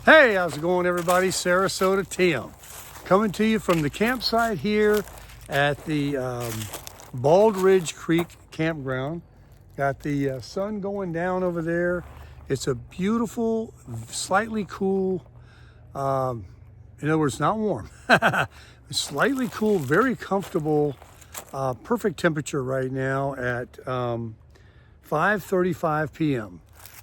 Hey, how's it going, everybody? Sarasota Tim coming to you from the campsite here at the Bald Ridge Creek campground. Got the sun going down over there. It's a beautiful, slightly cool, in other words, not warm, slightly cool, very comfortable, perfect temperature right now at 5:35 p.m.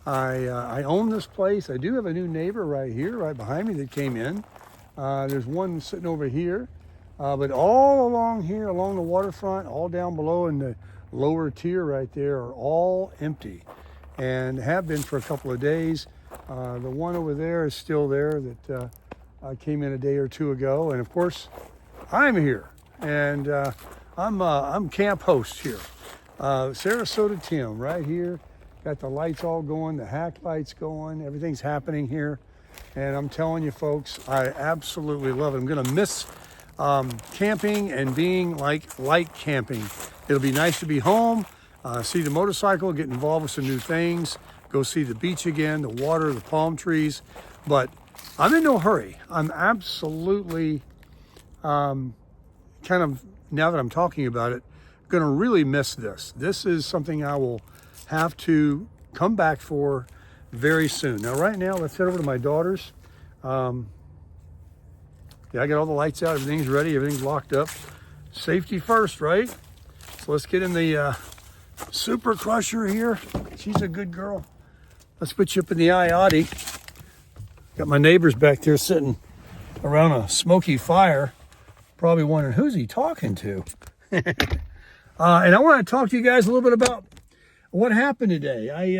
I own this place. I do have a new neighbor right here, right behind me that came in. There's one sitting over here, but all along here, along the waterfront, all down below in the lower tier right there are all empty and have been for a couple of days. The one over there is still there that came in a day or two ago. And of course, I'm here and I'm camp host here. Sarasota Tim right here. Got the lights all going, the hack lights going, everything's happening here. And I'm telling you folks, I absolutely love it. I'm gonna miss camping and being like camping. It'll be nice to be home, see the motorcycle, get involved with some new things, go see the beach again, the water, the palm trees. But I'm in no hurry. I'm absolutely kind of, now that I'm talking about it, gonna really miss this. This is something I will have to come back for very soon. Now, right now, let's head over to my daughter's. Yeah, I got all the lights out. Everything's ready. Everything's locked up. Safety first, right? So let's get in the Super Crusher here. She's a good girl. Let's put you up in the IOTI. Got my neighbors back there sitting around a smoky fire. Probably wondering, who's he talking to? And I want to talk to you guys a little bit about what happened today. I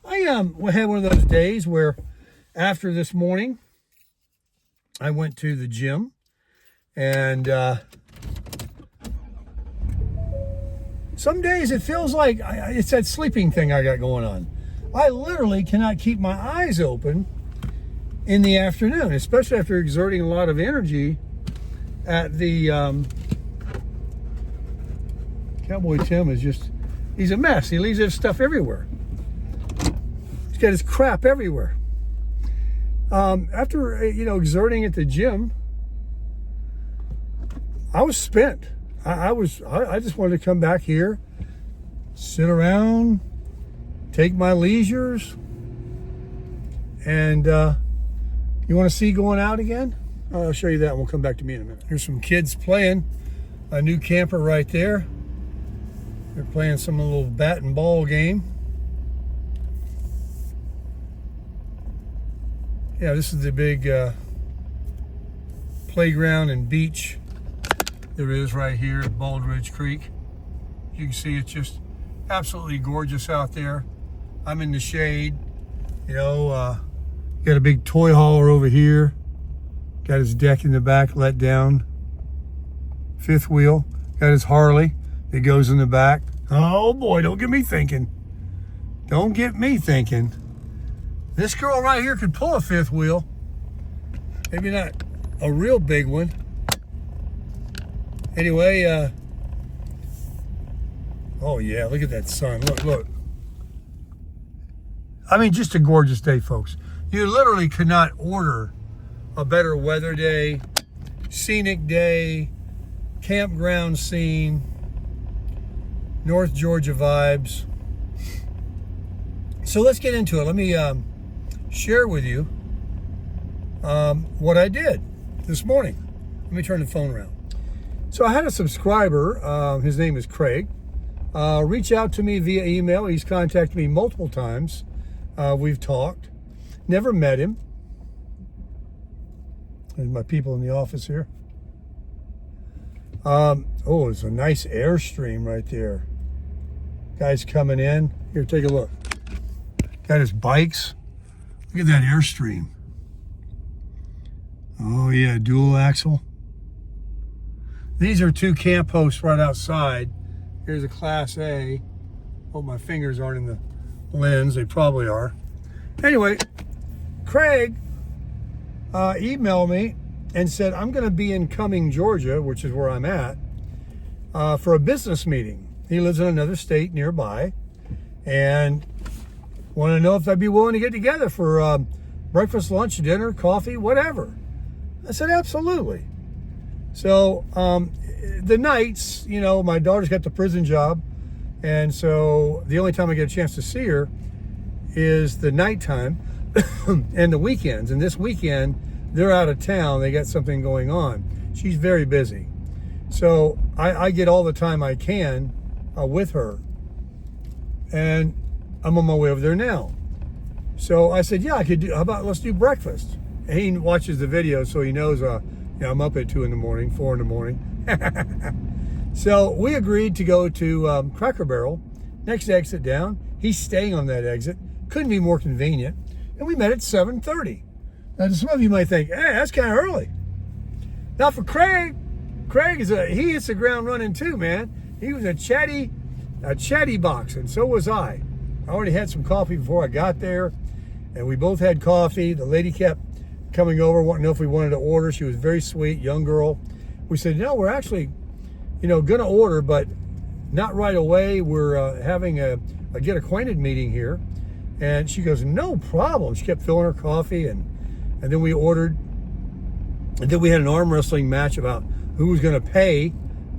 had one of those days where after this morning, I went to the gym and some days it feels like it's that sleeping thing I got going on. I literally cannot keep my eyes open in the afternoon, especially after exerting a lot of energy at the Cowboy Tim is just, he's a mess. He leaves his stuff everywhere. He's got his crap everywhere. After, exerting at the gym, I was spent. I just wanted to come back here, sit around, take my leisures. And you want to see going out again? I'll show you that and we'll come back to me in a minute. Here's some kids playing. A new camper right there. They're playing some little bat and ball game. Yeah, this is the big playground and beach there is right here at Bald Ridge Creek. You can see it's just absolutely gorgeous out there. I'm in the shade. Got a big toy hauler over here. Got his deck in the back let down. Fifth wheel. Got his Harley. It goes in the back. Oh boy, don't get me thinking. Don't get me thinking. This girl right here could pull a fifth wheel. Maybe not a real big one. Anyway, oh yeah, look at that sun. Look. I mean, just a gorgeous day, folks. You literally could not order a better weather day, scenic day, campground scene. North Georgia vibes. So let's get into it. Let me share with you what I did this morning. Let me turn the phone around. So I had a subscriber, his name is Craig, reach out to me via email. He's contacted me multiple times. We've talked. Never met him. There's my people in the office here. Oh, it's a nice Airstream right there. Guys coming in. Here, take a look. Got his bikes. Look at that Airstream. Oh yeah, dual axle. These are two camp hosts right outside. Here's a Class A. Hope my fingers aren't in the lens. They probably are. Anyway, Craig emailed me and said, I'm going to be in Cumming, Georgia, which is where I'm at, for a business meeting. He lives in another state nearby and want to know if I'd be willing to get together for breakfast, lunch, dinner, coffee, whatever. I said, absolutely. So the nights, you know, my daughter's got the prison job, and so the only time I get a chance to see her is the nighttime and the weekends. And this weekend, they're out of town. They got something going on. She's very busy. So I get all the time I can with her. And I'm on my way over there now. So I said, yeah, I could do, how about let's do breakfast? And he watches the video, so he knows, you know, I'm up at 2 in the morning, 4 in the morning. So we agreed to go to Cracker Barrel, next exit down. He's staying on that exit. Couldn't be more convenient. And we met at 7:30. Now, some of you might think, hey, that's kind of early. Now for Craig, he hits the ground running too, man. He was a chatty box, and so was I. I already had some coffee before I got there, and we both had coffee. The lady kept coming over, wanting to know if we wanted to order. She was very sweet, young girl. We said, no, we're actually, you know, gonna order, but not right away. We're having a get acquainted meeting here. And she goes, no problem. She kept filling her coffee, and then we ordered, and then we had an arm wrestling match about who was gonna pay.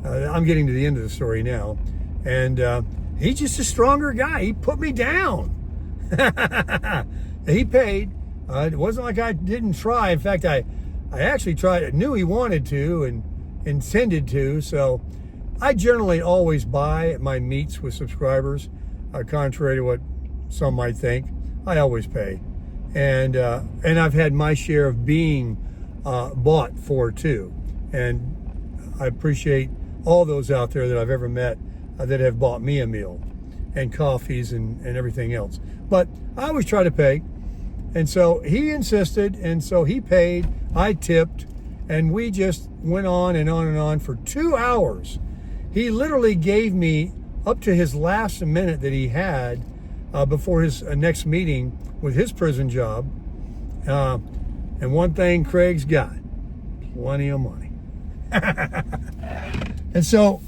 I'm getting to the end of the story now. And he's just a stronger guy. He put me down. He paid. It wasn't like I didn't try. In fact, I actually tried. I knew he wanted to and intended to. So I generally always buy at my meets with subscribers, contrary to what some might think. I always pay. And I've had my share of being bought for too. And I appreciate all those out there that I've ever met that have bought me a meal and coffees and everything else. But I always try to pay. And so he insisted, and so he paid, I tipped, and we just went on and on and on for 2 hours. He literally gave me up to his last minute that he had before his next meeting with his prison job. And one thing Craig's got, plenty of money. And so,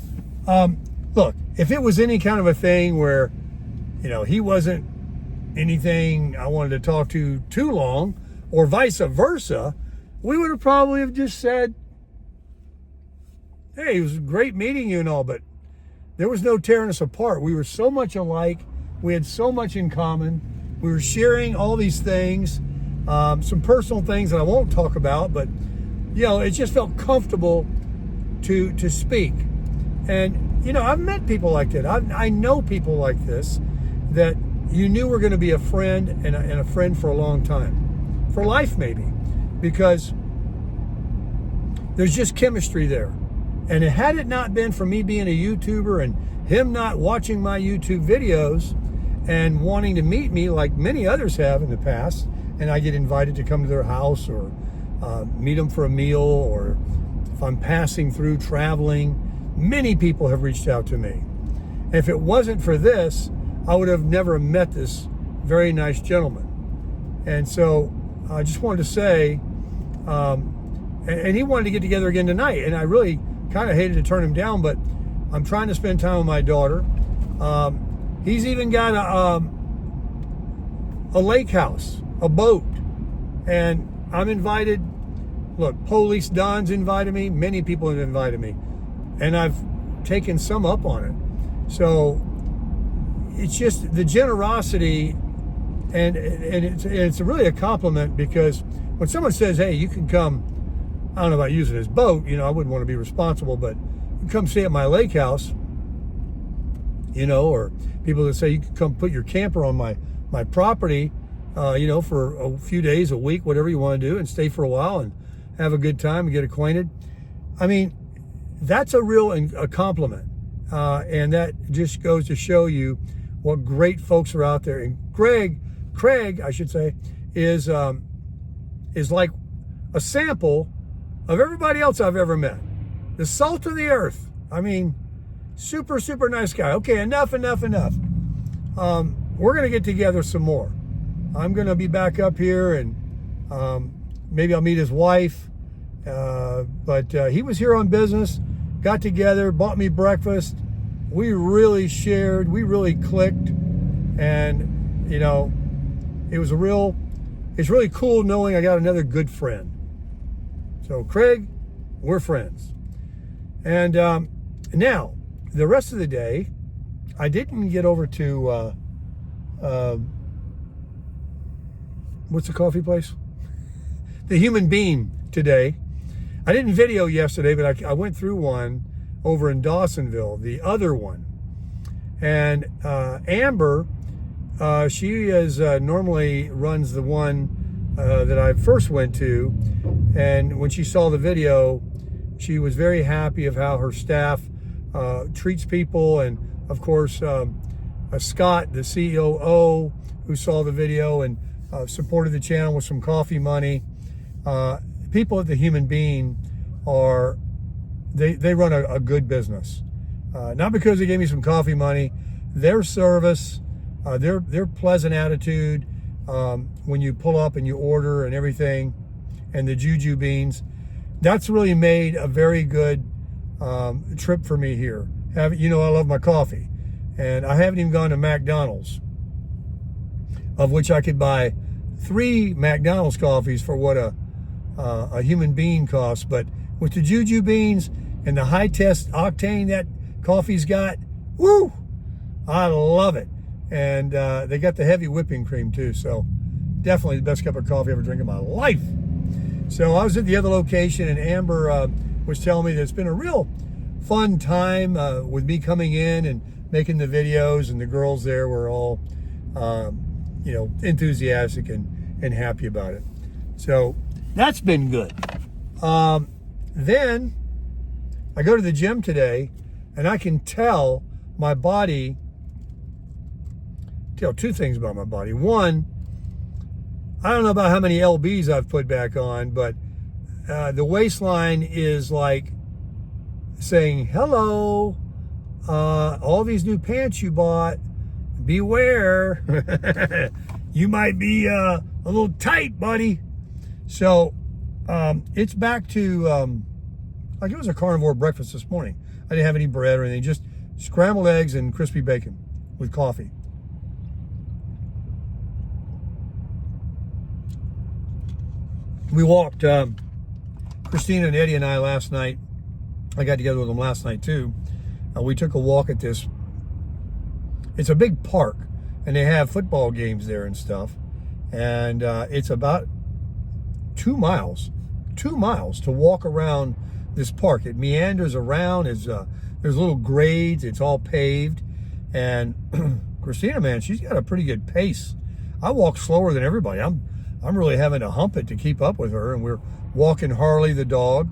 look, if it was any kind of a thing where, you know, he wasn't anything I wanted to talk to too long, or vice versa, we would have probably have just said, hey, it was great meeting you and all, but there was no tearing us apart. We were so much alike. We had so much in common. We were sharing all these things, some personal things that I won't talk about, but, you know, it just felt comfortable to speak. And, you know, I've met people like that. I know people like this that you knew were going to be a friend and a friend for a long time, for life maybe, because there's just chemistry there. And had it not been for me being a YouTuber and him not watching my YouTube videos and wanting to meet me like many others have in the past, and I get invited to come to their house or meet them for a meal, or if I'm passing through traveling, many people have reached out to me. And if it wasn't for this, I would have never met this very nice gentleman. And so I just wanted to say, and he wanted to get together again tonight, and I really kind of hated to turn him down, but I'm trying to spend time with my daughter. He's even got a lake house, a boat, and I'm invited. Look, Police Don's invited me. Many people have invited me, and I've taken some up on it. So it's just the generosity, and it's really a compliment, because when someone says, hey, you can come, I don't know about using his boat, you know, I wouldn't want to be responsible, but you can come stay at my lake house, you know, or people that say you can come put your camper on my property, you know, for a few days, a week, whatever you want to do, and stay for a while and have a good time and get acquainted. I mean, that's a compliment. And that just goes to show you what great folks are out there. And Craig, I should say, is like a sample of everybody else I've ever met. The salt of the earth. I mean, super, super nice guy. Okay, enough. We're going to get together some more. I'm going to be back up here, and maybe I'll meet his wife. But he was here on business, got together, bought me breakfast. We really shared, we really clicked, and, you know, it was a real it's really cool knowing I got another good friend. So Craig, we're friends. And now, the rest of the day, I didn't get over to, what's the coffee place? The Human Bean today. I didn't video yesterday, but I went through one over in Dawsonville, the other one. And Amber, she is normally runs the one that I first went to. And when she saw the video, she was very happy of how her staff treats people. And of course, Scott, the COO, who saw the video and supported the channel with some coffee money. People at the Human Bean are, they run a good business. Not because they gave me some coffee money, their service, their pleasant attitude, when you pull up and you order and everything, and the juju beans, that's really made a very good trip for me here. You know, I love my coffee, and I haven't even gone to McDonald's, of which I could buy 3 McDonald's coffees for what a Human Bean costs. But with the juju beans and the high test octane that coffee's got, woo, I love it. And they got the heavy whipping cream too, so definitely the best cup of coffee I ever drank in my life. So I was at the other location, and Amber was telling me that it's been a real fun time with me coming in and making the videos, and the girls there were all you know, enthusiastic and happy about it. So that's been good. Then I go to the gym today, and I can tell my body, tell 2 things about my body. One, I don't know about how many lbs I've put back on, but the waistline is like saying, hello, all these new pants you bought, beware. You might be a little tight, buddy. So it's back to like it was a carnivore breakfast this morning. I didn't have any bread or anything, just scrambled eggs and crispy bacon with coffee. We walked, Christina and Eddie and I last night. I got together with them last night too. We took a walk at this. It's a big park, and they have football games there and stuff. And it's about 2 miles to walk around this park. It meanders around. There's little grades. It's all paved. And Christina, man, she's got a pretty good pace. I walk slower than everybody. I'm really having to hump it to keep up with her. And we're walking Harley, the dog.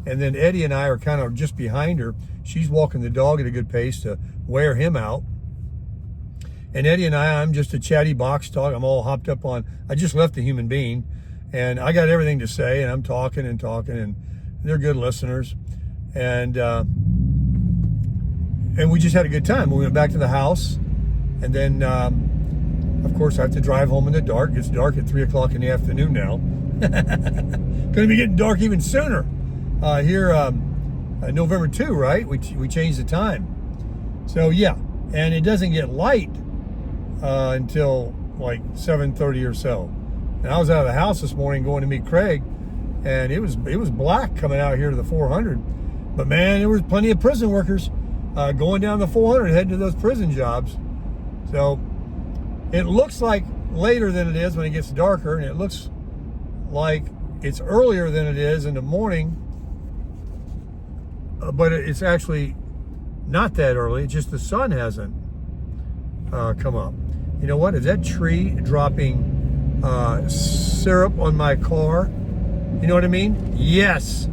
And then Eddie and I are kind of just behind her. She's walking the dog at a good pace to wear him out. And Eddie and I'm just a chatty box talk. I'm all hopped up on, I just left the Human Bean, and I got everything to say, and I'm talking, and they're good listeners. And we just had a good time. We went back to the house, and then, of course, I have to drive home in the dark. It's dark at 3 o'clock in the afternoon now. Gonna be getting dark even sooner. Here, November 2, right? We changed the time. So yeah, and it doesn't get light until like 7:30 or so. And I was out of the house this morning going to meet Craig, and it was black coming out here to the 400. But man, there was plenty of prison workers going down the 400 heading to those prison jobs. So it looks like later than it is when it gets darker, and it looks like it's earlier than it is in the morning, but it's actually not that early. It's just the sun hasn't come up. You know what? Is that tree dropping syrup on my car? You know what I mean? Yes.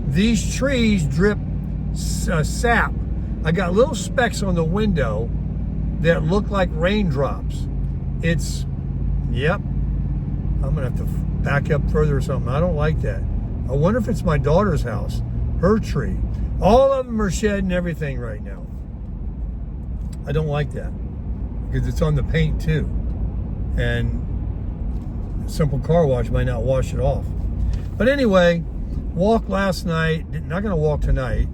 These trees drip sap. I got little specks on the window that look like raindrops. Yep. I'm gonna have to back up further or something. I don't like that. I wonder if it's my daughter's house, her tree. All of them are shedding everything right now. I don't like that because it's on the paint too. And a simple car wash might not wash it off. But anyway, walked last night, not gonna walk tonight.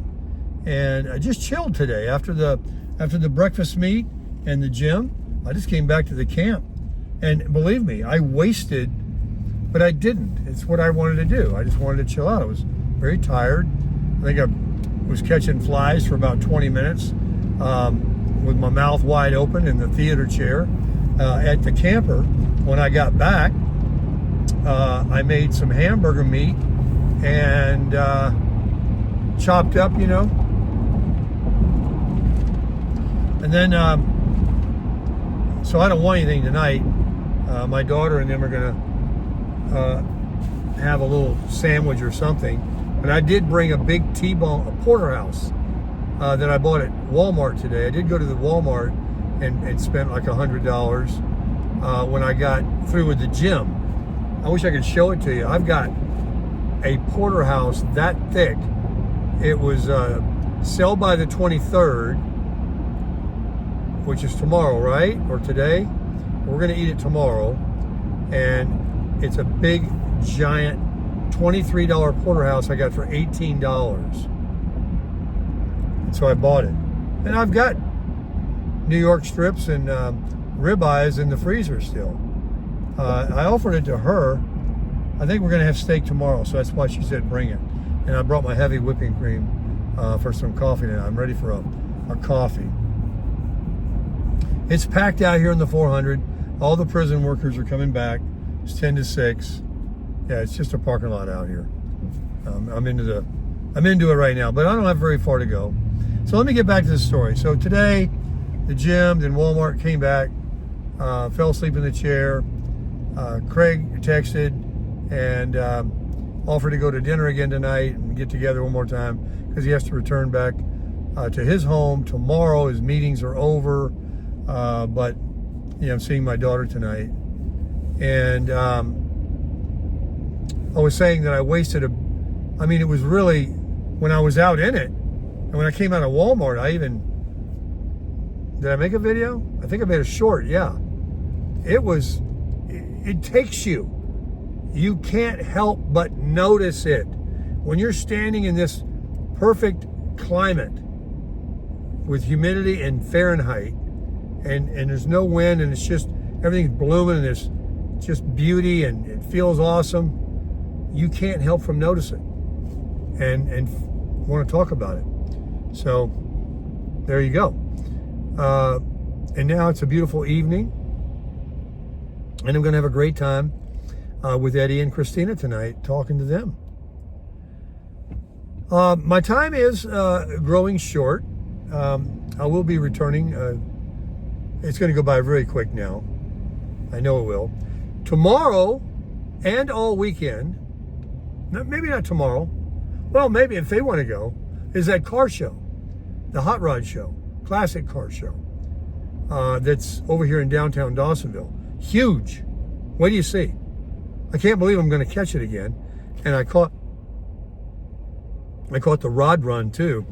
And I just chilled today after the breakfast meet and the gym. I just came back to the camp. And believe me, I wasted but I didn't. It's what I wanted to do. I just wanted to chill out. I was very tired. I think I was catching flies for about 20 minutes with my mouth wide open in the theater chair at the camper. When I got back, I made some hamburger meat and chopped up, you know. And then, so I don't want anything tonight. My daughter and them are gonna have a little sandwich or something. But I did bring a big T-bone, a porterhouse that I bought at Walmart today. I did go to the Walmart and spent like $100 when I got through with the gym. I wish I could show it to you. I've got a porterhouse that thick. It was sell by the 23rd, which is tomorrow, right? Or today? We're gonna eat it tomorrow. And it's a big, giant $23 porterhouse I got for $18. And so I bought it. And I've got New York strips and ribeyes in the freezer still. I offered it to her. I think we're gonna have steak tomorrow, so that's why she said bring it. And I brought my heavy whipping cream for some coffee now. I'm ready for a coffee. It's packed out here in the 400. All the prison workers are coming back. It's 10 to 6. Yeah, it's just a parking lot out here. I'm into it right now, but I don't have very far to go. So let me get back to the story. So today, the gym, then Walmart, came back, fell asleep in the chair. Craig texted and offered to go to dinner again tonight and get together one more time because he has to return back to his home tomorrow. His meetings are over, but I'm seeing my daughter tonight. And I was saying that I wasted it was really, when I was out in it, and when I came out of Walmart, did I make a video? I think I made a short, yeah. It takes you. You can't help but notice it. When you're standing in this perfect climate with humidity and Fahrenheit, and there's no wind, and it's just, everything's blooming, and there's just beauty, and it feels awesome, you can't help from noticing and want to talk about it. So there you go. And now it's a beautiful evening, and I'm going to have a great time with Eddie and Christina tonight, talking to them. My time is growing short. I will be returning. It's going to go by very quick now. I know it will. Tomorrow and all weekend, maybe not tomorrow, well, maybe if they want to go, is that car show, the Hot Rod Show, classic car show, that's over here in downtown Dawsonville. Huge. What do you see? I can't believe I'm going to catch it again. And I caught the rod run too.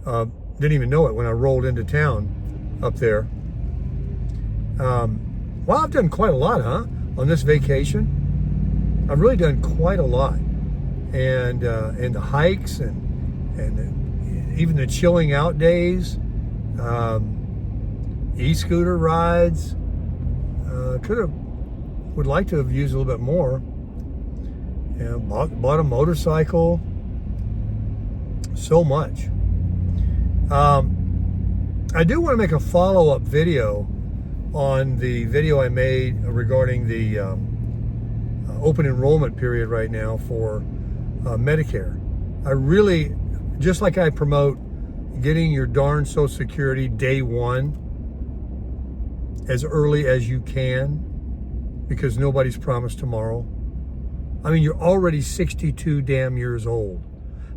Didn't even know it when I rolled into town up there. Well, I've done quite a lot, huh? On this vacation, I've really done quite a lot, and the hikes and even the chilling out days, e-scooter rides. Would like to have used a little bit more. Bought a motorcycle. So much. I do want to make a follow-up video on the video I made regarding the open enrollment period right now for Medicare. I really, just like I promote getting your darn Social Security day one as early as you can, because nobody's promised tomorrow. I mean, you're already 62 damn years old.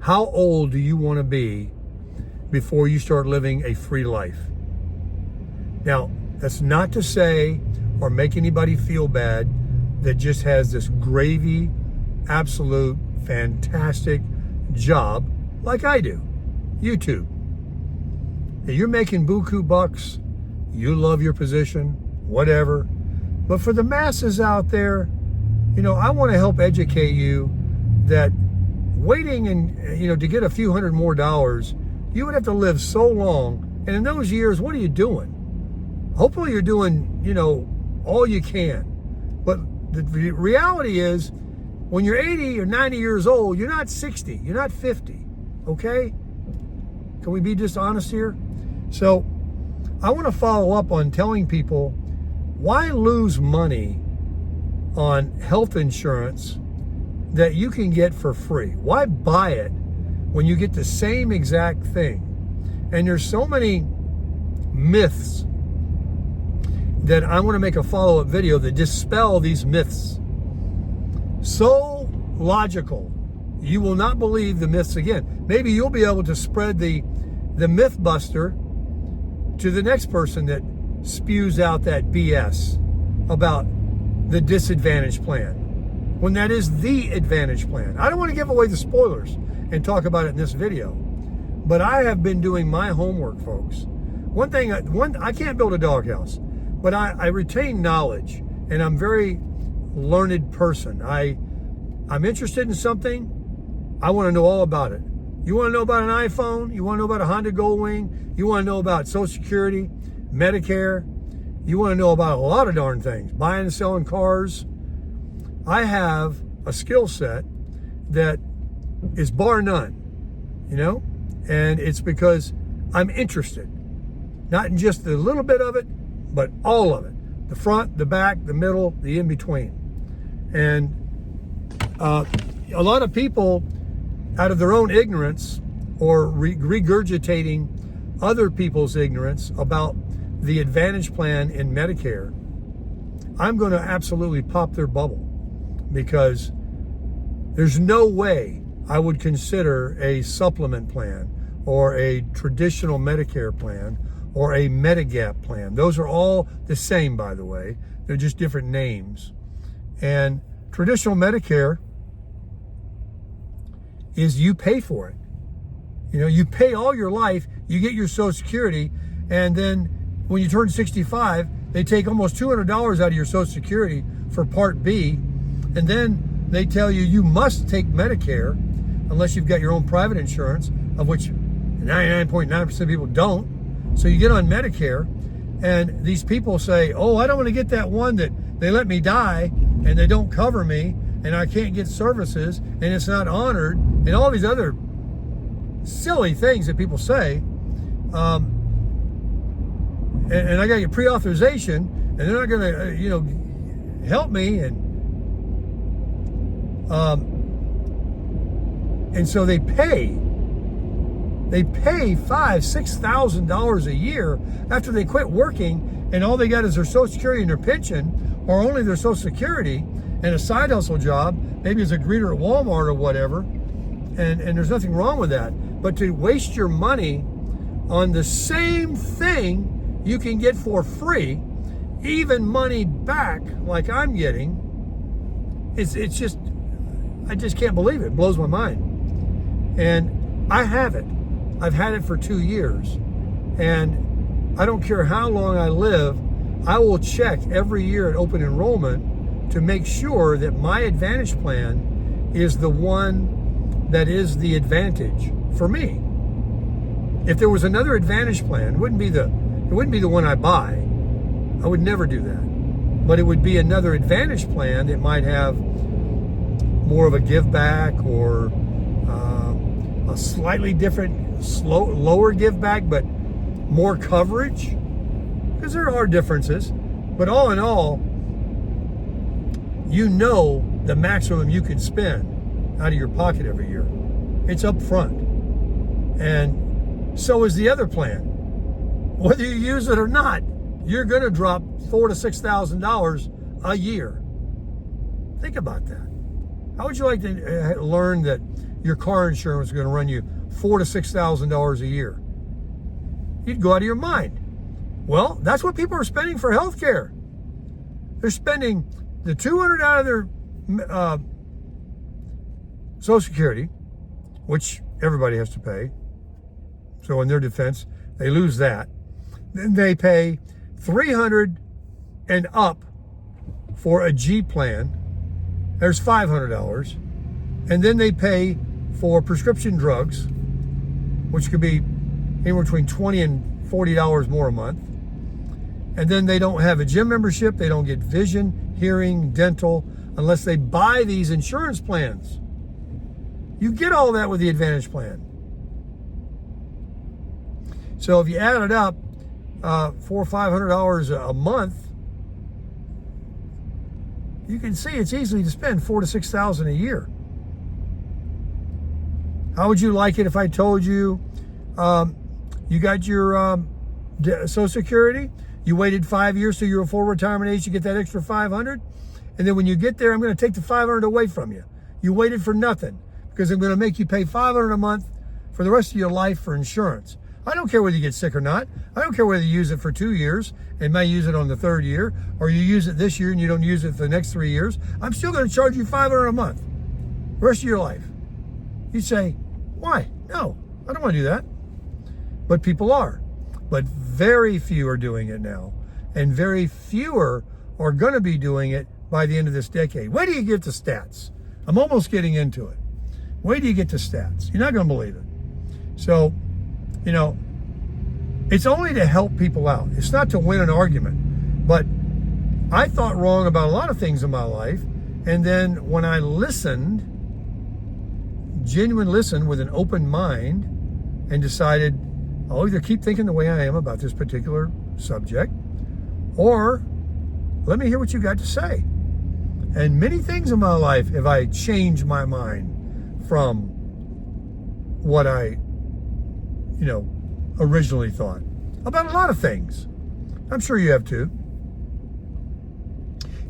How old do you want to be before you start living a free life? Now, that's not to say or make anybody feel bad that just has this gravy, absolute, fantastic job like I do, YouTube. Now, you're making buku bucks, you love your position, whatever. But for the masses out there, I want to help educate you that waiting and, to get a few hundred more dollars, you would have to live so long. And in those years, what are you doing? Hopefully you're doing, all you can. But the reality is When you're 80 or 90 years old, you're not 60, you're not 50, okay? Can we be just honest here? So I want to follow up on telling people, why lose money on health insurance that you can get for free? Why buy it when you get the same exact thing? And there's so many myths that I want to make a follow-up video that dispel these myths. So logical, you will not believe the myths again. Maybe you'll be able to spread the myth buster to the next person that spews out that BS about the disadvantage plan, when that is the advantage plan. I don't want to give away the spoilers and talk about it in this video, but I have been doing my homework, folks. One thing, I can't build a doghouse, but I retain knowledge, and I'm a very learned person. I'm interested in something, I want to know all about it. You want to know about an iPhone? You want to know about a Honda Goldwing? You want to know about Social Security, Medicare? You want to know about a lot of darn things, buying and selling cars. I have a skill set that is bar none, you know? And it's because I'm interested, not in just a little bit of it, but all of it. The front, the back, the middle, the in-between. And a lot of people, out of their own ignorance or regurgitating other people's ignorance about the Advantage plan in Medicare, I'm going to absolutely pop their bubble, because there's no way I would consider a supplement plan or a traditional Medicare plan or a Medigap plan. Those are all the same, by the way. They're just different names. And traditional Medicare is you pay for it. You know, you pay all your life, you get your Social Security, and then when you turn 65, they take almost $200 out of your Social Security for Part B, and then they tell you you must take Medicare unless you've got your own private insurance, of which 99.9% of people don't. So you get on Medicare, and these people say, oh, I don't want to get that one that they let me die and they don't cover me and I can't get services and it's not honored, and all these other silly things that people say. And I got to get pre-authorization, and they're not going to, help me. And so they pay $5,000-$6,000 a year after they quit working, and all they got is their Social Security and their pension, or only their Social Security and a side hustle job, maybe as a greeter at Walmart or whatever. And there's nothing wrong with that. But to waste your money on the same thing you can get for free, even money back like I'm getting, it's just, I just can't believe it. It blows my mind. And I have it. I've had it for 2 years. And I don't care how long I live, I will check every year at open enrollment to make sure that my Advantage plan is the one that is the advantage for me. If there was another Advantage plan, it wouldn't be the one I buy. I would never do that. But it would be another Advantage plan that might have more of a give back, or a slightly different, lower give back, but more coverage, because there are differences. But all in all, you know the maximum you can spend out of your pocket every year. It's up front. And so is the other plan. Whether you use it or not, you're going to drop $4,000 to $6,000 a year. Think about that. How would you like to learn that your car insurance is going to run you $4,000 to $6,000 a year? You'd go out of your mind. Well, that's what people are spending for health care. They're spending the $200 out of their Social Security, which everybody has to pay. So in their defense, they lose that. Then they pay $300 and up for a G plan. There's $500. And then they pay for prescription drugs, which could be anywhere between $20 and $40 more a month. And then they don't have a gym membership. They don't get vision, hearing, dental, unless they buy these insurance plans. You get all that with the Advantage plan. So if you add it up, $400 or $500 a month, you can see it's easy to spend $4,000 to $6,000 a year. How would you like it if I told you you got your Social Security, you waited 5 years till you were full retirement age to get that extra $500, and then when you get there, I'm going to take the $500 away from you. You waited for nothing because I'm going to make you pay $500 a month for the rest of your life for insurance. I don't care whether you get sick or not. I don't care whether you use it for 2 years and may use it on the third year, or you use it this year and you don't use it for the next 3 years. I'm still going to charge you $500 a month the rest of your life. You say, why? No, I don't want to do that. But people are. But very few are doing it now. And very fewer are going to be doing it by the end of this decade. Wait till you get to stats. I'm almost getting into it. Wait till you get to stats. You're not going to believe it. So, you know, it's only to help people out. It's not to win an argument. But I thought wrong about a lot of things in my life. And then when I listened, genuine listen with an open mind, and decided I'll either keep thinking the way I am about this particular subject, or let me hear what you got to say. And many things in my life have I changed my mind from what I, originally thought about a lot of things. I'm sure you have too.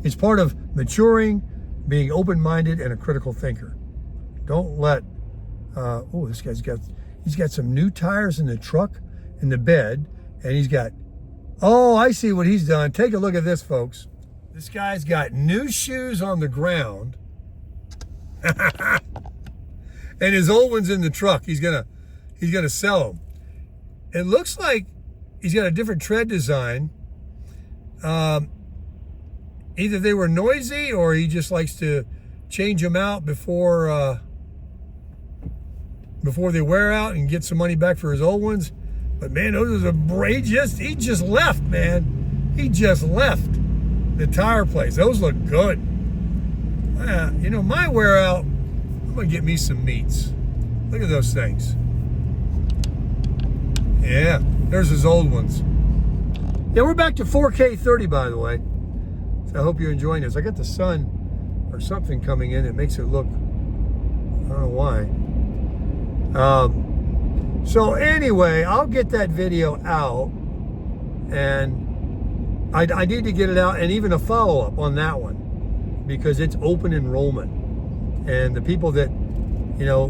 It's part of maturing, being open-minded, and a critical thinker. Don't let, this guy's got some new tires in the truck, in the bed, and he's got, I see what he's done. Take a look at this, folks. This guy's got new shoes on the ground, and his old one's in the truck. He's gonna sell them. It looks like he's got a different tread design. Either they were noisy, or he just likes to change them out before they wear out and get some money back for his old ones. But man, those are he just left, man. He just left the tire place. Those look good. My wear out, I'm gonna get me some meats. Look at those things. Yeah, there's his old ones. Yeah, we're back to 4K 30, by the way. So I hope you're enjoying this. I got the sun or something coming in. It makes it look, I don't know why. So anyway, I'll get that video out, and I need to get it out, and even a follow-up on that one, because it's open enrollment. And the people that,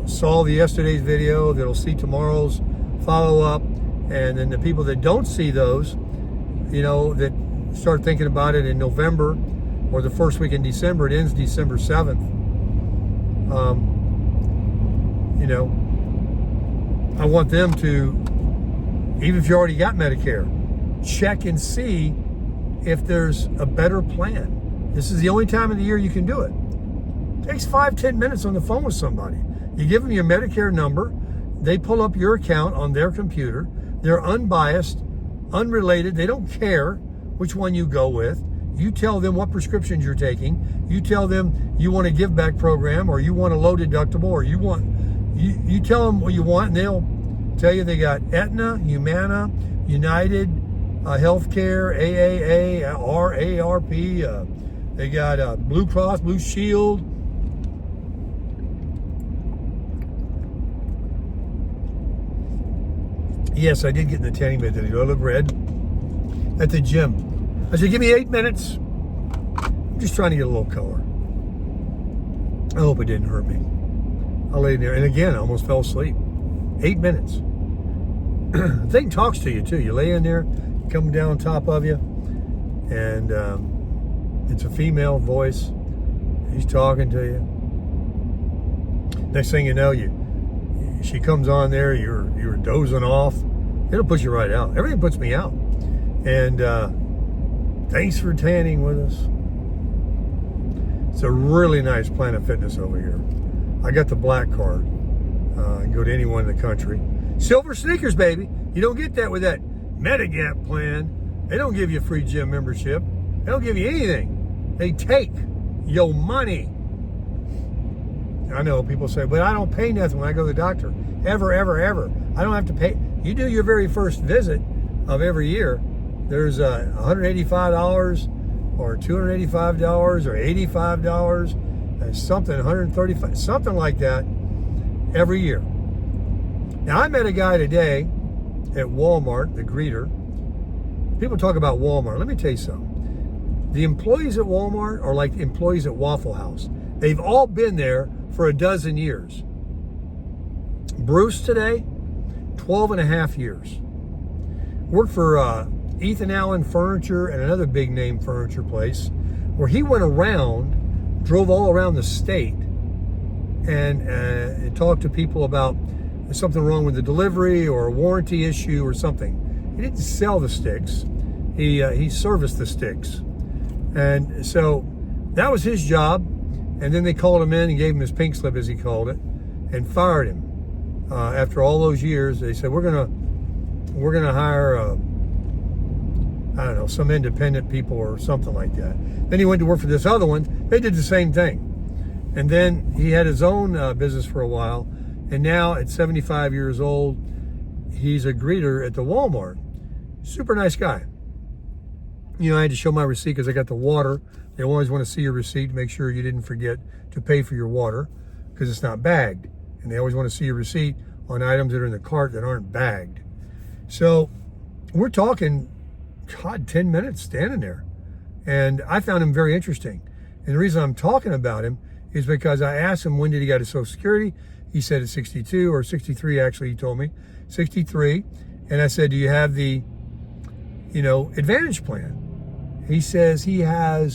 saw yesterday's video, that'll see tomorrow's follow-up, and then the people that don't see those, that start thinking about it in November or the first week in December. It ends December 7th. I want them to, even if you already got Medicare, check and see if there's a better plan. This is the only time of the year you can do it. It takes 5-10 minutes on the phone with somebody. You give them your Medicare number. They pull up your account on their computer. They're unbiased, unrelated. They don't care which one you go with. You tell them what prescriptions you're taking. You tell them you want a give back program, or you want a low deductible, or you tell them what you want, and they'll tell you they got Aetna, Humana, United, Healthcare, AAA, RARP. They got Blue Cross, Blue Shield. Yes, I did get in the tanning bed today. Do I look red? At the gym. I said, give me 8 minutes. I'm just trying to get a little color. I hope it didn't hurt me. I laid there, and again, I almost fell asleep. 8 minutes. The thing talks to you, too. You lay in there, come down on top of you, and it's a female voice. He's talking to you. Next thing you know, she comes on there, you're dozing off. It'll put you right out. Everything puts me out. And thanks for tanning with us. It's a really nice Planet Fitness over here. I got the black card. I can go to anyone in the country. Silver sneakers, baby. You don't get that with that Medigap plan. They don't give you a free gym membership. They don't give you anything. They take your money. I know people say, but I don't pay nothing when I go to the doctor. Ever, ever, ever. I don't have to pay. You do your very first visit of every year. There's $185 or $285 or $85, something, $135, something like that every year. Now, I met a guy today at Walmart, the greeter. People talk about Walmart. Let me tell you something. The employees at Walmart are like the employees at Waffle House. They've all been there for a dozen years. Bruce today, 12 and a half years. Worked for Ethan Allen Furniture and another big name furniture place, where he went around, drove all around the state, and talked to people about something wrong with the delivery or a warranty issue or something. He didn't sell the sticks. He serviced the sticks. And so that was his job. And then they called him in and gave him his pink slip, as he called it, and fired him. After all those years, they said, we're gonna hire I don't know, some independent people or something like that. Then he went to work for this other one. They did the same thing. And then he had his own business for a while. And now at 75 years old, he's a greeter at the Walmart. Super nice guy. You know, I had to show my receipt because I got the water. They always want to see your receipt to make sure you didn't forget to pay for your water because it's not bagged. And they always want to see your receipt on items that are in the cart that aren't bagged. So we're talking, God, 10 minutes standing there. And I found him very interesting. And the reason I'm talking about him is because I asked him when did he get his Social Security. He said at 62 or 63, actually, he told me. 63. And I said, do you have the, Advantage plan? He says he had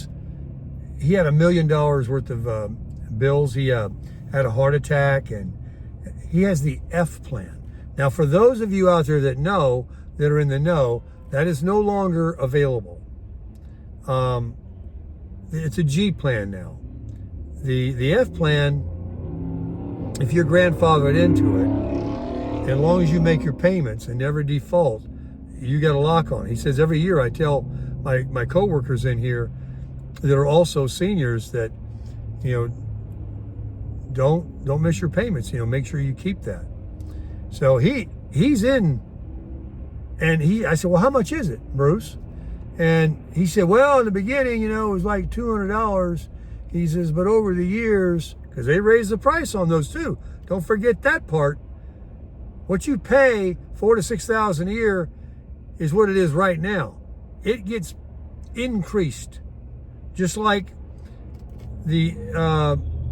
$1 million worth of bills. He had a heart attack, and he has the F plan. Now, for those of you out there that are in the know, that is no longer available. It's a G plan now. The F plan, if you're grandfathered into it, as long as you make your payments and never default, you got a lock on it. He says every year I tell my coworkers in here that are also seniors that, don't miss your payments. Make sure you keep that. So he's in, and I said, well, how much is it, Bruce? And he said, well, in the beginning, it was like $200. He says, but over the years, because they raised the price on those too. Don't forget that part. What you pay, $4,000 to $6,000 a year, is what it is right now. It gets increased, just like the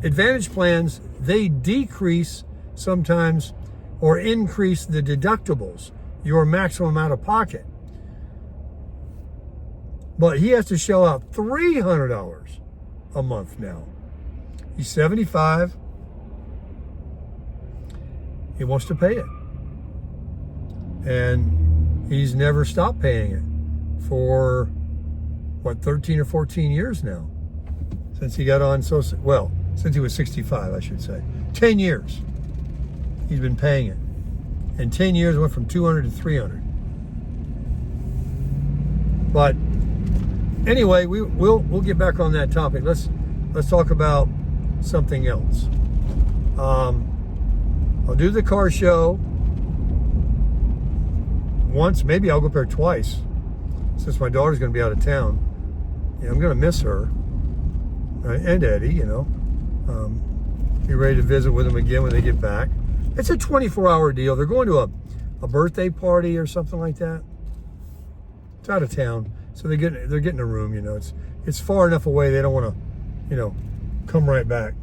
Advantage plans. They decrease sometimes or increase the deductibles, your maximum out of pocket. But he has to shell out $300 a month now. He's 75. He wants to pay it. And he's never stopped paying it for, 13 or 14 years now. Since he got on since he was 65, I should say. 10 years he's been paying it. And 10 years went from 200 to 300. But anyway, we'll get back on that topic. Let's talk about something else. I'll do the car show once, maybe I'll go up there twice, since my daughter's going to be out of town. Yeah, I'm going to miss her and Eddie. Be ready to visit with them again when they get back. It's a 24-hour deal. They're going to a birthday party or something like that. It's out of town, so they're getting a room. It's far enough away they don't want to, come right back.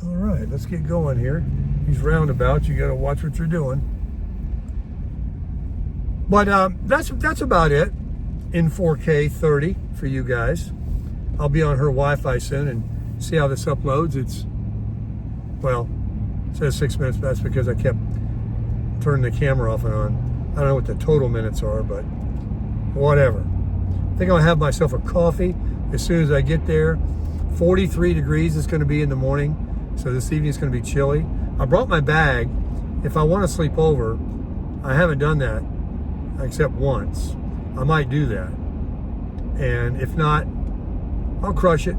All right, let's get going here. These roundabouts, you got to watch what you're doing. But that's about it in 4K 30 for you guys. I'll be on her Wi-Fi soon and see how this uploads. It says 6 minutes, but that's because I kept turning the camera off and on. I don't know what the total minutes are, but whatever. I think I'll have myself a coffee as soon as I get there. 43 degrees it's going to be in the morning, so this evening it's going to be chilly. I brought my bag. If I want to sleep over, I haven't done that except once. I might do that. And if not, I'll crush it.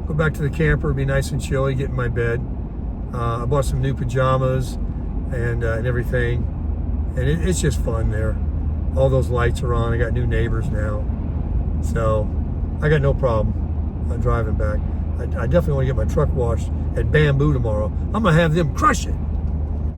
Go back to the camper, be nice and chilly, get in my bed. I bought some new pajamas and everything, and it's just fun there. All those lights are on. I got new neighbors now, so I got no problem driving back. I definitely want to get my truck washed at Bamboo tomorrow. I'm gonna have them crush it.